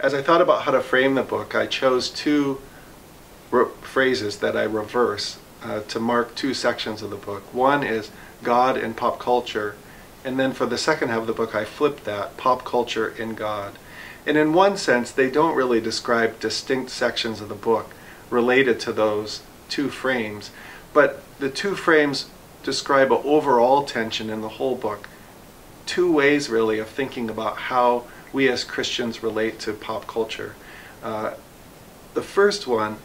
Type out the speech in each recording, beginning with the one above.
as I thought about how to frame the book, I chose two phrases that I reverse to mark two sections of the book. One is God and pop culture, and then for the second half of the book I flipped that, pop culture and God. And in one sense they don't really describe distinct sections of the book related to those two frames, but the two frames describe an overall tension in the whole book. Two ways really of thinking about how we as Christians relate to pop culture. The first one,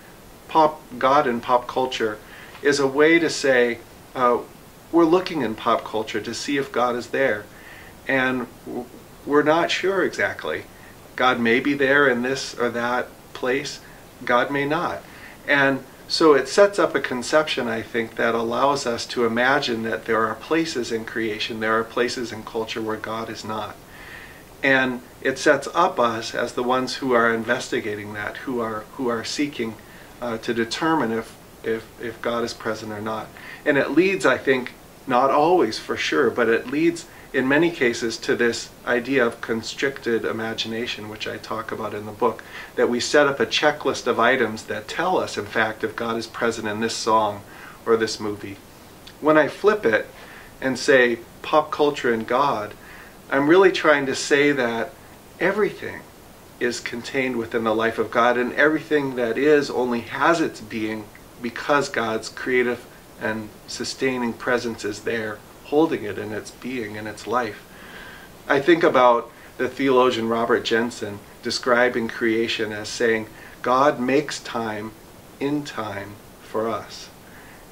God and pop culture, is a way to say we're looking in pop culture to see if God is there, and we're not sure exactly. God may be there in this or that place, God may not. And so it sets up a conception, I think, that allows us to imagine that there are places in creation, there are places in culture where God is not. And it sets up us as the ones who are investigating that, who are seeking to determine if God is present or not. And it leads, I think, not always for sure, but it leads in many cases to this idea of constricted imagination, which I talk about in the book, that we set up a checklist of items that tell us, in fact, if God is present in this song or this movie. When I flip it and say pop culture and God, I'm really trying to say that everything is contained within the life of God, and everything that is only has its being because God's creative and sustaining presence is there, holding it in its being, in its life. I think about the theologian Robert Jensen describing creation as saying, God makes time in time for us.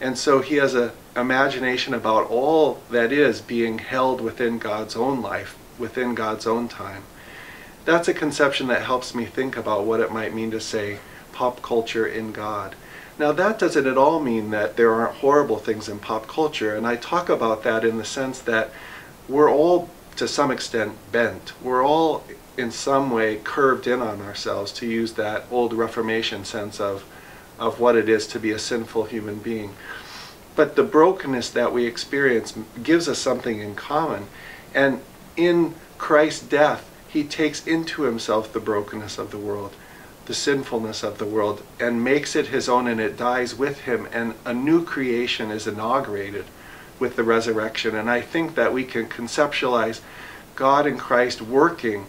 And so he has an imagination about all that is being held within God's own life, within God's own time. That's a conception that helps me think about what it might mean to say pop culture in God. Now that doesn't at all mean that there aren't horrible things in pop culture, and I talk about that in the sense that we're all to some extent bent. We're all in some way curved in on ourselves, to use that old Reformation sense of what it is to be a sinful human being. But the brokenness that we experience gives us something in common, and in Christ's death he takes into himself the brokenness of the world, the sinfulness of the world, and makes it his own, and it dies with him, and a new creation is inaugurated with the resurrection. And I think that we can conceptualize God in Christ working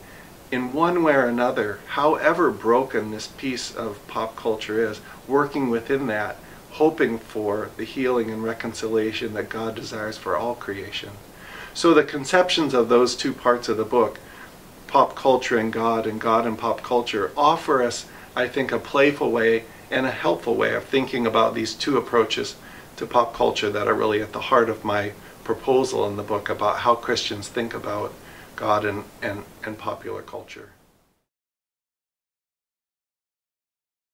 in one way or another, however broken this piece of pop culture is, working within that, hoping for the healing and reconciliation that God desires for all creation. So the conceptions of those two parts of the book, pop culture and God and pop culture, offer us, I think, a playful way and a helpful way of thinking about these two approaches to pop culture that are really at the heart of my proposal in the book about how Christians think about God and popular culture.